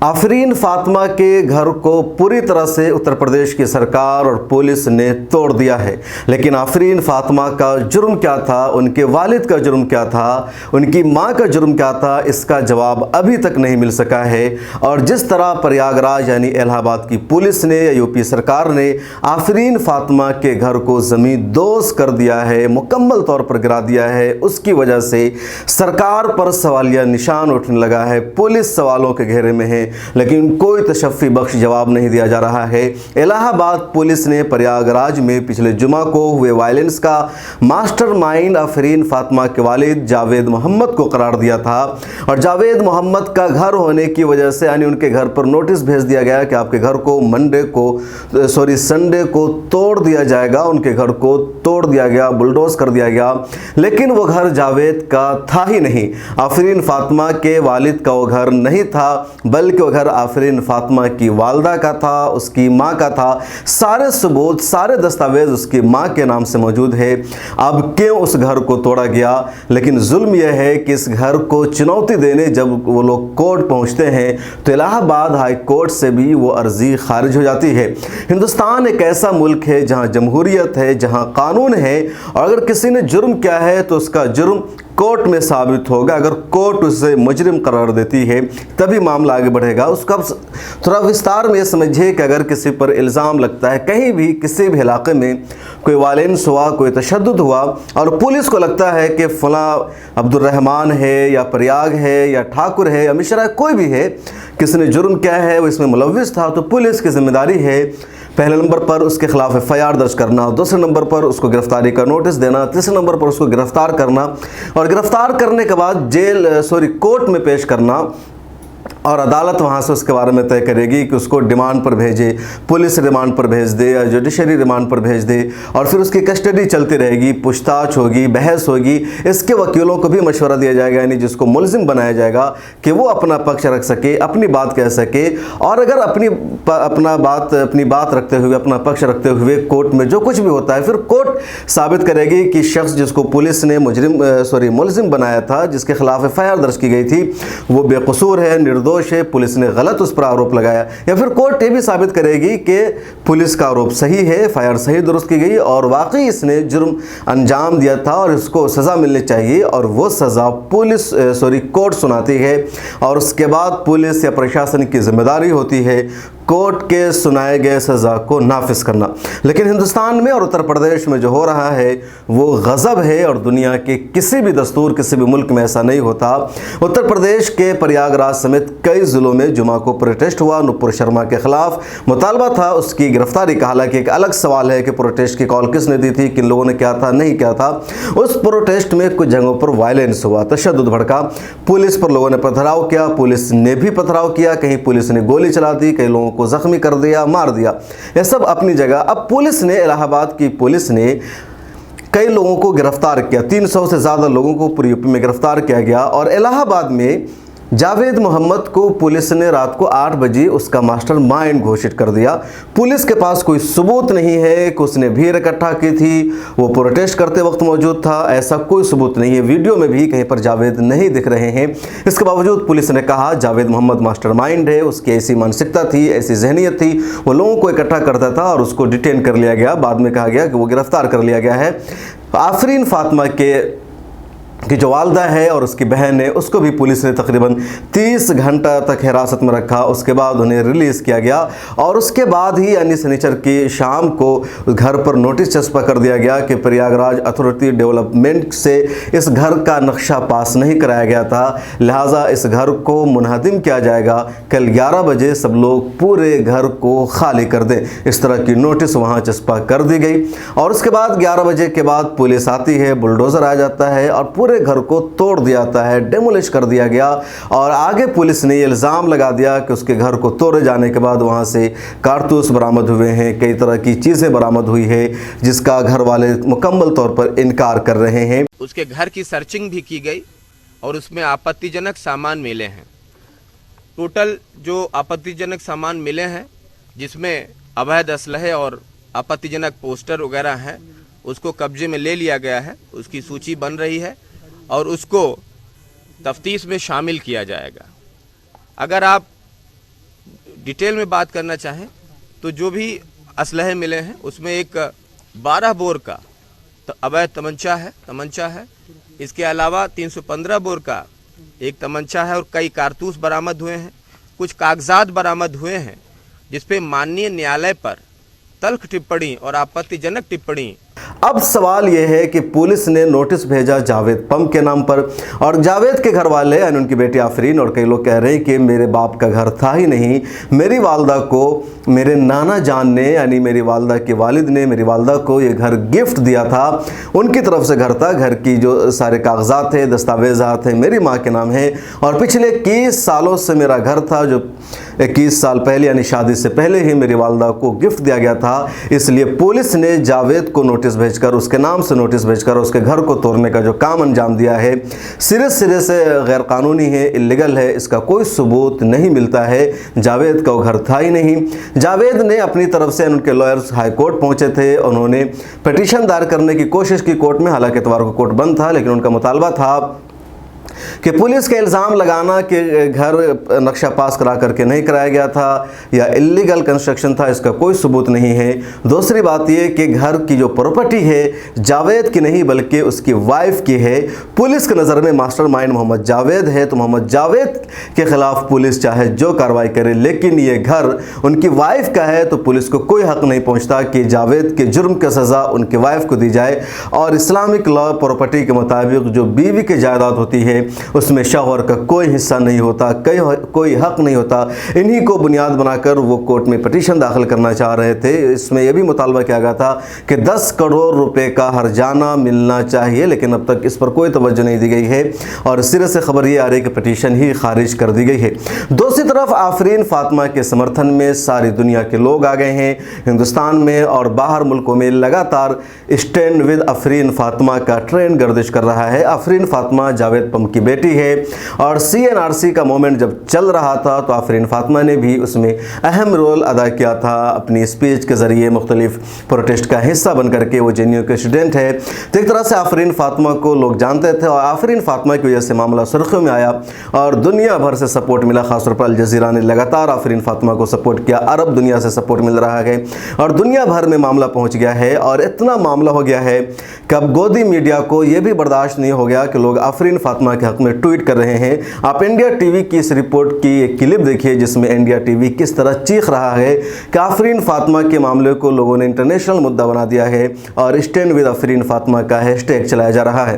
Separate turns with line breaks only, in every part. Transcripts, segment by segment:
आफरीन फातिमा के घर को पूरी तरह से उत्तर प्रदेश की सरकार और पुलिस ने तोड़ दिया है। लेकिन आफरीन फातिमा का जुर्म क्या था, उनके वालिद का जुर्म क्या था, उनकी मां का जुर्म क्या था, इसका जवाब अभी तक नहीं मिल सका है। और जिस तरह प्रयागराज यानी इलाहाबाद की पुलिस ने या यूपी सरकार ने आफरीन फातिमा के घर को ज़मीन दोज़ कर दिया है, मुकम्मल तौर पर गिरा दिया है, उसकी वजह से सरकार पर सवालिया निशान उठने लगा है। पुलिस सवालों के घेरे में है, लेकिन कोई तशफ़ी बख्श जवाब नहीं दिया जा रहा है। इलाहाबाद पुलिस ने प्रयागराज में पिछले जुमा को हुए वायलेंस का मास्टरमाइंड आफरीन फातिमा के वालिद जावेद मोहम्मद को करार दिया था। और जावेद मोहम्मद का घर होने की वजह से यानी उनके घर पर नोटिस भेज दिया गया कि आपके घर को संडे को तोड़ दिया जाएगा। उनके घर को तोड़ दिया गया, बुलडोज कर दिया गया। लेकिन वो घर जावेद का था ही नहीं, आफरीन फातिमा के वालिद का वो घर नहीं था, बल्कि वो घर आफरीन फातिमा की वालदा का था, उसकी माँ का था। सारे सबूत, सारे दस्तावेज उसकी माँ के नाम से मौजूद है। अब क्यों उस घर को तोड़ा गया? लेकिन जुल्म यह है कि इस घर को चुनौती देने जब वो लोग कोर्ट पहुँचते हैं तो इलाहाबाद हाई कोर्ट से भी वो अर्जी खारिज हो जाती है। हिंदुस्तान एक ऐसा मुल्क है जहाँ जमहूरियत है, जहाँ कानून है, और अगर किसी ने जुर्म किया है तो उसका जुर्म कोर्ट में साबित होगा। अगर कोर्ट उसे मुजरिम करार देती है तभी मामला आगे बढ़ेगा। उसका थोड़ा विस्तार में समझिए कि अगर किसी पर इल्ज़ाम लगता है, कहीं भी किसी भी इलाके में कोई वायलेंस हुआ, कोई तशद्दुद हुआ, और पुलिस को लगता है कि फ़लाँ अब्दुर्रहमान है या प्रयाग है या ठाकुर है या मिश्रा, कोई भी है, किसी ने जुर्म किया है, वो इसमें मुलव्विस था, तो पुलिस की जिम्मेदारी है पहले नंबर पर उसके खिलाफ FIR दर्ज करना, दूसरे नंबर पर उसको गिरफ्तारी का नोटिस देना, तीसरे नंबर पर उसको गिरफ्तार करना, और गिरफ्तार करने के बाद कोर्ट में पेश करना, और अदालत वहाँ से उसके बारे में तय करेगी कि उसको रिमांड पर भेजे, पुलिस रिमांड पर भेज दे या जुडिशरी रिमांड पर भेज दे, और फिर उसकी कस्टडी चलती रहेगी, पूछताछ होगी, बहस होगी। इसके वकीलों को भी मशवरा दिया जाएगा, यानी जिसको मुलजिम बनाया जाएगा कि वो अपना पक्ष रख सके, अपनी बात कह सके। और अगर अपनी बात रखते हुए, अपना पक्ष रखते हुए कोर्ट में जो कुछ भी होता है, फिर कोर्ट साबित करेगी कि शख्स जिसको पुलिस ने मुलजिम बनाया था, जिसके खिलाफ FIR दर्ज की गई थी, वो बेकसूर है, निर्दोष है, पुलिस ने गलत उस पर आरोप लगाया। या फिर कोर्ट ये भी साबित करेगी कि पुलिस का आरोप सही है, FIR सही दुरुस्त की गई और वाकई इसने जुर्म अंजाम दिया था और इसको सज़ा मिलनी चाहिए, और वो सज़ा कोर्ट सुनाती है। और उसके बाद पुलिस या प्रशासन की जिम्मेदारी होती है कोर्ट के सुनाए गए सज़ा को नाफिज करना। लेकिन हिंदुस्तान में और उत्तर प्रदेश में जो हो रहा है वो गज़ब है, और दुनिया के किसी भी दस्तूर, किसी भी मुल्क में ऐसा नहीं होता। उत्तर प्रदेश के प्रयागराज समेत कई ज़िलों में जुमा को प्रोटेस्ट हुआ। नुपुर शर्मा के खिलाफ मुतालबा था उसकी गिरफ्तारी का। हालांकि एक अलग सवाल है कि प्रोटेस्ट की कॉल किसने दी थी, किन लोगों ने किया था, नहीं किया था। उस प्रोटेस्ट में कुछ जगहों पर वायलेंस हुआ, तशद्दुद भड़का, पुलिस पर लोगों ने पथराव किया, पुलिस ने भी पथराव किया, कहीं पुलिस ने गोली चला दी, कई लोगों को जख्मी कर दिया, मार दिया। यह सब अपनी जगह। अब पुलिस ने, इलाहाबाद की पुलिस ने कई लोगों को गिरफ्तार किया, 300 से ज़्यादा लोगों को पूरी यूपी में गिरफ्तार किया गया। और इलाहाबाद में जावेद मोहम्मद को पुलिस ने रात को 8 बजे उसका मास्टरमाइंड घोषित कर दिया। पुलिस के पास कोई सबूत नहीं है कि उसने भीड़ इकट्ठा की थी, वो प्रोटेस्ट करते वक्त मौजूद था, ऐसा कोई सबूत नहीं है। वीडियो में भी कहीं पर जावेद नहीं दिख रहे हैं। इसके बावजूद पुलिस ने कहा जावेद मोहम्मद मास्टरमाइंड है, उसकी ऐसी मानसिकता थी, ऐसी जहनीत थी, वो लोगों को इकट्ठा करता था, और उसको डिटेन कर लिया गया। बाद में कहा गया कि वो गिरफ्तार कर लिया गया है। आफरीन फातिमा की जो वालदा है और उसकी बहन है, उसको भी पुलिस ने तकरीबन 30 घंटा तक हिरासत में रखा। उसके बाद उन्हें रिलीज़ किया गया, और उसके बाद ही यानी शनिचर की शाम को घर पर नोटिस चस्पा कर दिया गया कि प्रयागराज अथॉरिटी डेवलपमेंट से इस घर का नक्शा पास नहीं कराया गया था, लिहाजा इस घर को मुनहदिम किया जाएगा। कल 11 बजे सब लोग पूरे घर को खाली कर दें। इस तरह की नोटिस वहाँ चस्पा कर दी गई। और उसके बाद 11 बजे के बाद पुलिस आती है, बुलडोज़र आ जाता है और पूरे घर को तोड़ दिया जाता है, डेमोलिश कर दिया गया। और आगे पुलिस ने इल्ज़ाम लगा दिया कि उसके घर को तोड़े जाने के बाद वहाँ से कारतूस बरामद हुए हैं, कई तरह की चीज़ें बरामद हुई है, जिसका घर वाले मुकम्मल तौर पर इनकार कर रहे हैं।
उसके घर की सर्चिंग भी की गई और उसमें आपत्तिजनक सामान मिले हैं। टोटल जो आपत्तिजनक सामान मिले हैं, जिसमें अवैध असलहे और आपत्तिजनक पोस्टर वगैरह हैं, उसको कब्जे में ले लिया गया है। उसकी सूची बन रही है और उसको तफ्तीश में शामिल किया जाएगा। अगर आप डिटेल में बात करना चाहें तो जो भी असलहे मिले हैं उसमें एक 12 बोर का अवैध तमंचा है। इसके अलावा 315 बोर का एक तमंचा है और कई कारतूस बरामद हुए हैं। कुछ कागजात बरामद हुए हैं जिसपे माननीय न्यायालय पर तल्ख टिप्पणी और आपत्तिजनक टिप्पणी।
अब सवाल यह है कि पुलिस ने नोटिस भेजा जावेद पम के नाम पर, और जावेद के घर वाले यानी उनकी बेटी आफरीन और कई लोग कह रहे हैं कि मेरे बाप का घर था ही नहीं, मेरी वालदा को मेरे नाना जान ने यानी मेरी वालदा के वालिद ने मेरी वालदा को ये घर गिफ्ट दिया था। उनकी तरफ से घर था, घर की जो सारे कागजात थे, दस्तावेजात थे, मेरी माँ के नाम है और पिछले 21 सालों से मेरा घर था जो 21 साल पहले यानी शादी से पहले ही मेरी वालदा को गिफ्ट दिया गया था। इसलिए पुलिस ने जावेद को नोटिस भेजकर, उसके नाम से नोटिस भेजकर उसके घर को तोड़ने का जो काम अंजाम दिया है सिरे से गैर कानूनी है, इल्लीगल है। इसका कोई सबूत नहीं मिलता है। जावेद का वो घर था ही नहीं। जावेद ने अपनी तरफ से, उनके लॉयर्स हाई कोर्ट पहुंचे थे, उन्होंने पिटीशन दायर करने की कोशिश की कोर्ट में। हालांकि इतवार को कोर्ट बंद था, लेकिन उनका मुतालबा था कि पुलिस का इल्ज़ाम लगाना कि घर नक्शा पास करा करके नहीं कराया गया था या इल्लीगल कंस्ट्रक्शन था, इसका कोई सबूत नहीं है। दूसरी बात यह कि घर की जो प्रॉपर्टी है जावेद की नहीं बल्कि उसकी वाइफ की है। पुलिस के नज़र में मास्टरमाइंड मोहम्मद जावेद है, तो मोहम्मद जावेद के ख़िलाफ़ पुलिस चाहे जो कार्रवाई करे, लेकिन ये घर उनकी वाइफ का है तो पुलिस को कोई हक़ नहीं पहुँचता कि जावेद के जुर्म की सज़ा उनकी वाइफ को दी जाए। और इस्लामिक लॉ प्रॉपर्टी के मुताबिक जो बीवी की जायदाद होती है उसमें शौहर का कोई हिस्सा नहीं होता, कोई हक नहीं होता। इन्हीं को बुनियाद बनाकर वो कोर्ट में पिटीशन दाखिल करना चाह रहे थे। इसमें यह भी मुतालबा किया गया था कि 10 करोड़ रुपए का हर्जाना मिलना चाहिए, लेकिन अब तक इस पर कोई तवज्जो नहीं दी गई है और सिरे से खबर ये आ रही है कि पिटीशन ही खारिज कर दी गई है। दूसरी तरफ आफरीन फातिमा के समर्थन में सारी दुनिया के लोग आ गए हैं। हिंदुस्तान में और बाहर मुल्कों में लगातार स्टैंड विद आफरीन फातिमा का ट्रेंड गर्दिश कर रहा है। आफरीन फातिमा जावेद पम की बेटी है और CNRC का मूवमेंट जब चल रहा था तो आफरीन फातिमा ने भी उसमें अहम रोल अदा किया था। अपनी स्पीच के ज़रिए मुख्तलिफ प्रोटेस्ट का हिस्सा बन करके वो JNU के स्टूडेंट है। तो एक तरह से आफरीन फातिमा को लोग जानते थे और आफरीन फातिमा की वजह से मामला सुर्खियों में आया और दुनिया भर से सपोर्ट मिला। खासतौर पर अल जज़ीरा ने लगातार आफरीन फातिमा को सपोर्ट किया। अरब दुनिया से सपोर्ट मिल रहा है और दुनिया भर में मामला पहुँच गया है और इतना मामला हो गया है कि अब गोदी मीडिया को यह भी बर्दाश्त नहीं हो गया कि लोग आफरीन फातिमा के हक़ में ट्वीट कर रहे हैं। आप इंडिया टीवी की इस रिपोर्ट की एक क्लिप देखिए जिसमें इंडिया टीवी किस तरह चीख रहा है कि आफरीन फातिमा के मामले को लोगों ने इंटरनेशनल मुद्दा बना दिया है और स्टैंड विद आफरीन फातिमा का हैशटैग चलाया जा रहा है।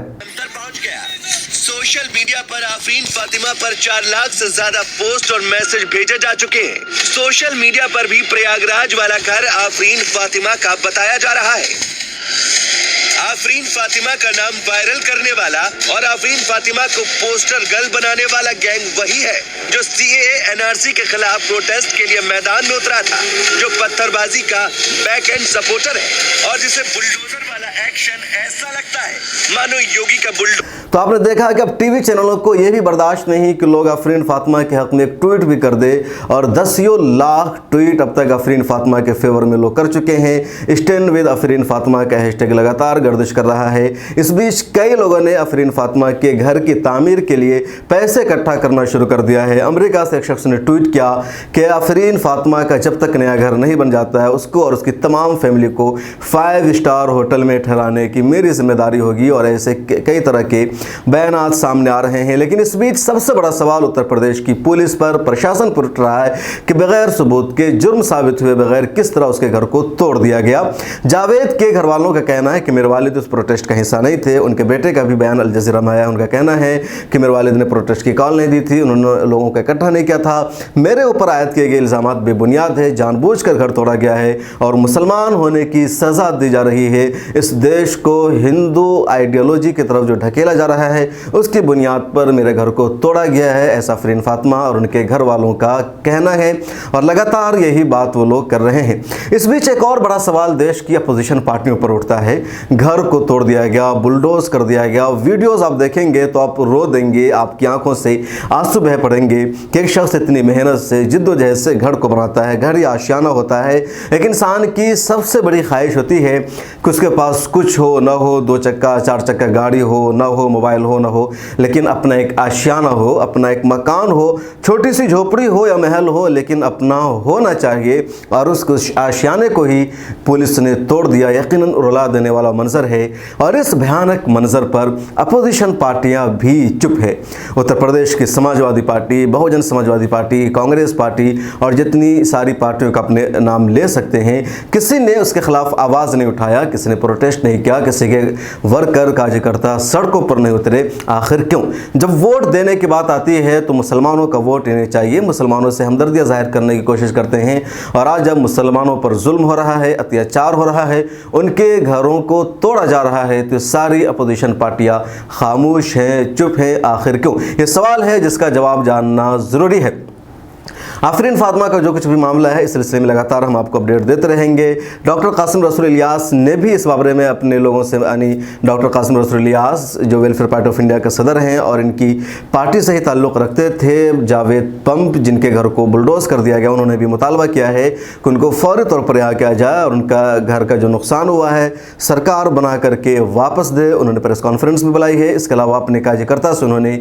सोशल मीडिया पर आफरीन फातिमा पर 4 लाख से ज्यादा पोस्ट और मैसेज भेजे जा चुके हैं। सोशल मीडिया पर भी प्रयागराज वाला घर आफरीन फातिमा का बताया जा रहा है। आफरीन फातिमा का नाम वायरल करने वाला और आफरीन फातिमा को पोस्टर गर्ल बनाने वाला गैंग वही है जो CAA NRC के खिलाफ प्रोटेस्ट के लिए मैदान में उतरा था, जो पत्थरबाजी का बैक एंड सपोर्टर है और जिसे बुलडोजर वाला एक्शन ऐसा लगता है मानो योगी का बुलडोजर।
तो आपने देखा कि अब टीवी चैनलों को यह भी बर्दाश्त नहीं कि लोग आफरीन फातिमा के हक़ में एक ट्वीट भी कर दे और 10 लाख ट्वीट अब तक आफरीन फातिमा के फेवर में लोग कर चुके हैं। स्टैंड विद आफरीन फातिमा का हैशटैग लगातार गर्दिश कर रहा है। इस बीच कई लोगों ने आफरीन फातिमा के घर की तामीर के लिए पैसे इकट्ठा करना शुरू कर दिया है। अमेरिका से एक शख्स ने ट्वीट किया कि आफरीन फातिमा का जब तक नया घर नहीं बन जाता है उसको और उसकी तमाम फैमिली को 5 स्टार होटल में ठहराने की मेरी जिम्मेदारी होगी और ऐसे कई तरह के बयानात सामने आ रहे हैं। लेकिन इस बीच सबसे बड़ा सवाल उत्तर प्रदेश की पुलिस पर, प्रशासन पर उठ रहा है कि बगैर सबूत के, जुर्म साबित हुए बगैर किस तरह उसके घर को तोड़ दिया गया। जावेद के घर वालों का कहना है कि मेरे वालिद उस प्रोटेस्ट का हिस्सा नहीं थे। उनके बेटे का भी बयान अल जज़ीरा में आया। उनका कहना है कि मेरे वालिद ने प्रोटेस्ट की कॉल नहीं दी थी, उन्होंने लोगों को इकट्ठा नहीं किया था। मेरे ऊपर आयद किए गए इल्ज़ाम बेबुनियाद है, जानबूझकर घर तोड़ा गया है और मुसलमान होने की सज़ा दी जा रही है। इस देश को हिंदू आइडियोलॉजी की तरफ जो ढकेला जा रहा है उसकी बुनियाद पर मेरे घर को तोड़ा गया है, ऐसा आफरीन फातिमा और उनके घर वालों का कहना है और लगातार यही बात वो लोग कर रहे हैं। इस बीच एक और बड़ा सवाल देश की अपोजिशन पार्टियों पर उठता है। घर को तोड़ दिया गया, बुलडोज कर दिया गया। वीडियोस आप देखेंगे तो आप रो देंगे, आपकी आंखों से आंसू बह पड़ेंगे कि एक शख्स इतनी मेहनत से, जिद्दोजहद से घर को बनाता है। घर या आशियाना होता है, एक इंसान की सबसे बड़ी ख्वाहिश होती है कि उसके पास कुछ हो ना हो, 2 चक्का 4 चक्का गाड़ी हो ना हो, मोबाइल हो ना हो, लेकिन अपना एक आशियाना हो, अपना एक मकान हो, छोटी सी झोपड़ी हो या महल हो, लेकिन अपना होना चाहिए। और उस आशियाने को ही पुलिस ने तोड़ दिया। यकीनन रुला देने वाला मंजर है और इस भयानक मंजर पर अपोजिशन पार्टियां भी चुप है। उत्तर प्रदेश की Samajwadi party, Bahujan Samajwadi party, Congress party और जितनी सारी पार्टियों का अपने नाम ले सकते हैं, किसी ने उसके खिलाफ आवाज़ नहीं उठाया, किसी ने प्रोटेस्ट नहीं किया, किसी के वर्कर कार्यकर्ता सड़कों पर नहीं उतरे। आखिर क्यों? जब वोट देने की बात आती है तो मुसलमानों का वोट लेने चाहिए, मुसलमानों से हमदर्दियाँ जाहिर करने की कोशिश करते हैं। और आज जब मुसलमानों पर जुल्म हो रहा है, अत्याचार हो रहा है, उनके घरों को तोड़ा जा रहा है, तो सारी अपोजिशन पार्टियां खामोश हैं, चुप हैं। आखिर क्यों? ये सवाल है जिसका जवाब जानना ज़रूरी है। आफरीन फातिमा का जो कुछ भी मामला है, इस सिलसिले में लगातार हम आपको अपडेट देते रहेंगे। डॉक्टर कासिम रसूल इलियास ने भी इस बारे में अपने लोगों से, यानी डॉक्टर कासिम रसूल इलियास जो वेलफेयर पार्टी ऑफ इंडिया के सदर हैं और इनकी पार्टी से ही ताल्लुक़ रखते थे, जावेद पंप जिनके घर को बुलडोज़ कर दिया गया, उन्होंने भी मुतालबा किया है कि उनको फौरी तौर पर रिहा किया जाए और उनका घर का जो नुकसान हुआ है सरकार बना करके वापस दे। उन्होंने प्रेस कॉन्फ्रेंस भी बुलाई है। इसके अलावा अपने कार्यकर्ता से उन्होंने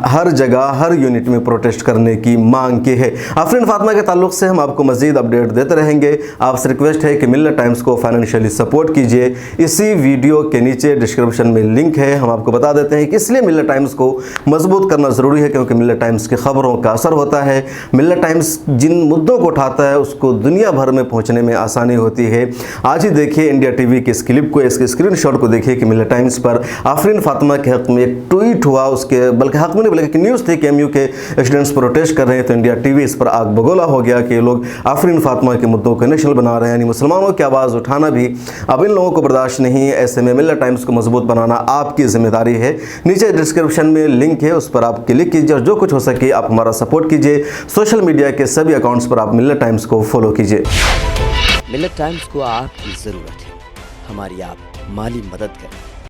हर जगह हर यूनिट में प्रोटेस्ट करने की मांग की है। आफरीन फातिमा के ताल्लुक से हम आपको मज़ीद अपडेट देते रहेंगे। आपसे रिक्वेस्ट है कि मिल्लत टाइम्स को फाइनेंशियली सपोर्ट कीजिए। इसी वीडियो के नीचे डिस्क्रिप्शन में लिंक है। हम आपको बता देते हैं कि इसलिए मिल्लत टाइम्स को मजबूत करना ज़रूरी है क्योंकि मिल्लत टाइम्स की खबरों का असर होता है। मिल्लत टाइम्स जिन मुद्दों को उठाता है उसको दुनिया भर में पहुँचने में आसानी होती है। आज ही देखिए इंडिया टीवी के इस क्लिप को, इसके स्क्रीनशॉट को देखिए कि मिल्लत टाइम्स पर आफरीन फातिमा के हक़ में एक ट्वीट हुआ, उसके बल्कि हक़ में नहीं बल्कि न्यूज़ थी कि एमयू के स्टूडेंट्स प्रोटेस्ट कर रहे हैं, तो इंडिया टीवी इस पर आग बगोला हो गया कि ये लोग आफरीन फातिमा के मुद्दों को नेशनल बना रहे हैं, यानी मुसलमानों की आवाज़ उठाना भी अब इन लोगों को बर्दाश्त नहीं है। ऐसे में मिल्लत टाइम्स को मजबूत बनाना आपकी जिम्मेदारी है। नीचे डिस्क्रिप्शन में लिंक है, उस पर आप क्लिक कीजिए और जो कुछ हो सके आप हमारा सपोर्ट कीजिए। सोशल मीडिया के सभी अकाउंट्स पर आप मिल्लत टाइम्स को फॉलो कीजिए।
मिल्लत टाइम्स को आपकी ज़रूरत है, हमारी आप माली मदद करें।